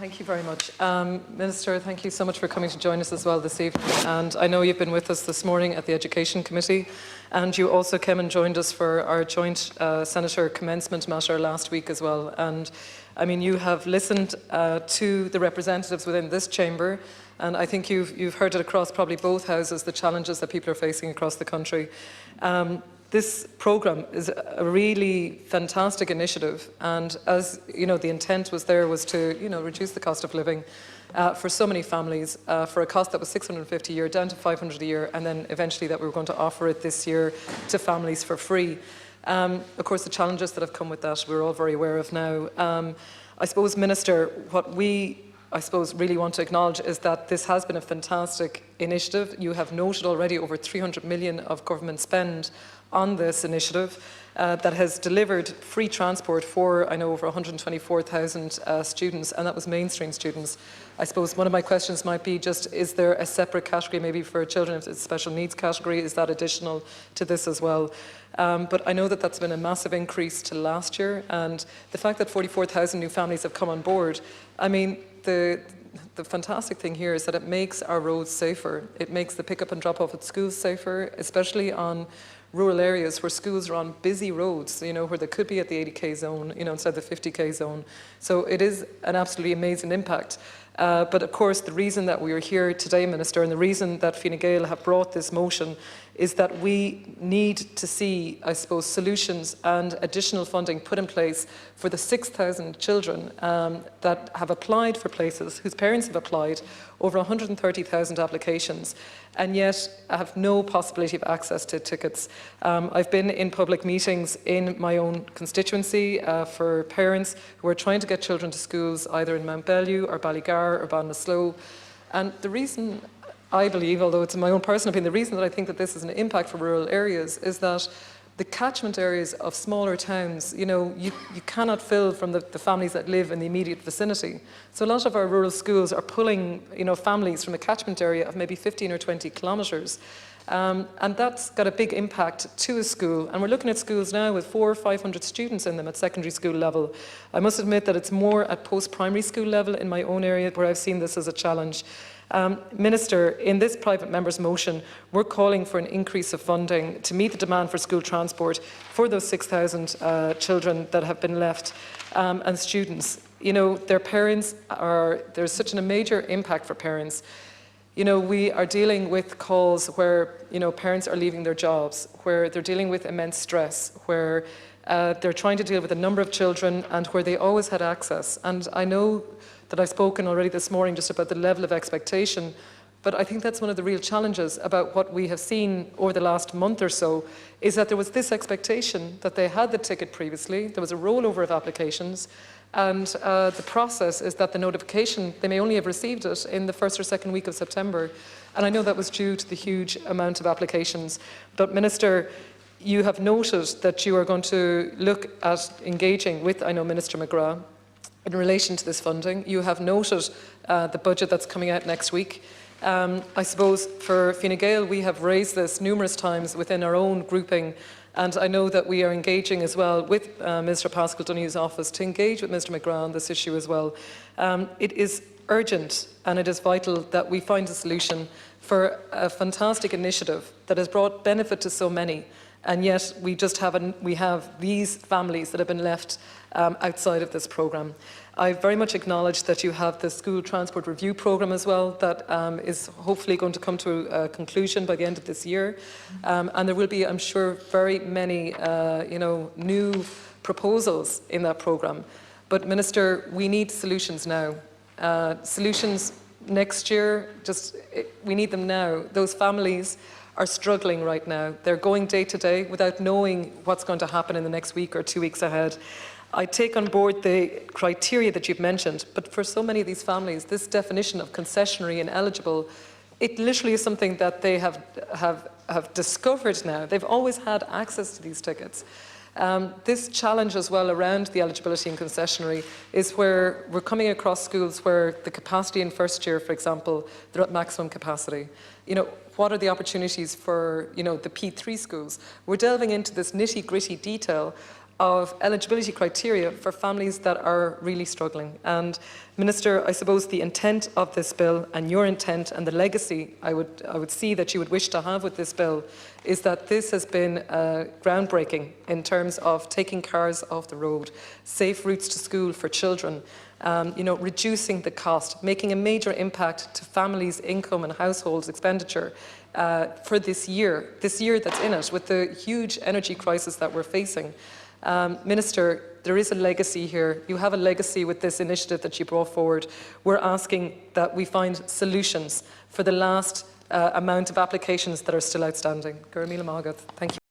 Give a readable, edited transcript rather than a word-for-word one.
Thank you very much. Minister, thank you so much for coming to join us as well this evening. And I know you've been with us this morning at the Education Committee, and you also came and joined us for our joint Senator commencement matter last week as well. And I mean, you have listened to the representatives within this chamber, and I think you've heard it across probably both houses, the challenges that people are facing across the country. This programme is a really fantastic initiative, and as you know, the intent was to reduce the cost of living for so many families for a cost that was $650 a year down to $500 a year, and then eventually that we were going to offer it this year to families for free. Of course, the challenges that have come with that we're all very aware of now. I suppose, Minister, what we really want to acknowledge is that this has been a fantastic initiative. You have noted already over 300 million of government spend on this initiative that has delivered free transport for, I know, over 124,000 students, and that was mainstream students. I suppose one of my questions might be just, is there a separate category maybe for children, if it's a special needs category, is that additional to this as well? But I know that that's been a massive increase to last year, and the fact that 44,000 new families have come on board, I mean, the fantastic thing here is that it makes our roads safer. It makes the pick-up and drop-off at schools safer, especially on rural areas where schools are on busy roads, where they could be at the 80k zone, instead of the 50k zone. So it is an absolutely amazing impact. But of course, the reason that we are here today, Minister, and the reason that Fine Gael have brought this motion is that we need to see, I suppose, solutions and additional funding put in place for the 6,000 children that have applied for places, whose parents have applied, over 130,000 applications, and yet have no possibility of access to tickets. I've been in public meetings in my own constituency for parents who are trying to get children to schools either in Mount Bellew or Ballygar or Ballinasloe. And the reason I believe, although it's in my own personal opinion, the reason that I think that this is an impact for rural areas is that the catchment areas of smaller towns, you cannot fill from the families that live in the immediate vicinity. So a lot of our rural schools are pulling, families from a catchment area of maybe 15 or 20 kilometres. And that's got a big impact to a school. And we're looking at schools now with 400 or 500 students in them at secondary school level. I must admit that it's more at post-primary school level in my own area where I've seen this as a challenge. Minister, in this private member's motion, we're calling for an increase of funding to meet the demand for school transport for those 6,000 children that have been left and students. Their parents there's such a major impact for parents. We are dealing with calls where, parents are leaving their jobs, where they're dealing with immense stress, where they're trying to deal with a number of children and where they always had access. And I know that I've spoken already this morning just about the level of expectation, but I think that's one of the real challenges about what we have seen over the last month or so, is that there was this expectation that they had the ticket previously, there was a rollover of applications, and the process is that the notification, they may only have received it in the first or second week of September. And I know that was due to the huge amount of applications. But Minister, you have noted that you are going to look at engaging with, I know, Minister McGrath in relation to this funding. You have noted the budget that's coming out next week. I suppose for Fine Gael, we have raised this numerous times within our own grouping, and I know that we are engaging as well with Minister Paschal Donohue's office to engage with Mr McGrath on this issue as well. It is urgent and it is vital that we find a solution for a fantastic initiative that has brought benefit to so many, and yet we have these families that have been left outside of this programme. I very much acknowledge that you have the school transport review programme as well that is hopefully going to come to a conclusion by the end of this year. And there will be, I'm sure, very many new proposals in that programme. But Minister, we need solutions now. Solutions next year, we need them now. Those families are struggling right now. They're going day to day without knowing what's going to happen in the next week or 2 weeks ahead. I take on board the criteria that you've mentioned, but for so many of these families, this definition of concessionary and eligible, it literally is something that they have discovered now. They've always had access to these tickets. This challenge as well around the eligibility and concessionary is where we're coming across schools where the capacity in first year, for example, they're at maximum capacity. What are the opportunities for, the P3 schools? We're delving into this nitty-gritty detail. of eligibility criteria for families that are really struggling. And Minister, I suppose the intent of this bill and your intent and the legacy I would see that you would wish to have with this bill is that this has been groundbreaking in terms of taking cars off the road, safe routes to school for children, reducing the cost, making a major impact to families' income and households' expenditure for this year that's in it, with the huge energy crisis that we're facing. Minister, there is a legacy here. You have a legacy with this initiative that you brought forward. We're asking that we find solutions for the last amount of applications that are still outstanding. Thank you.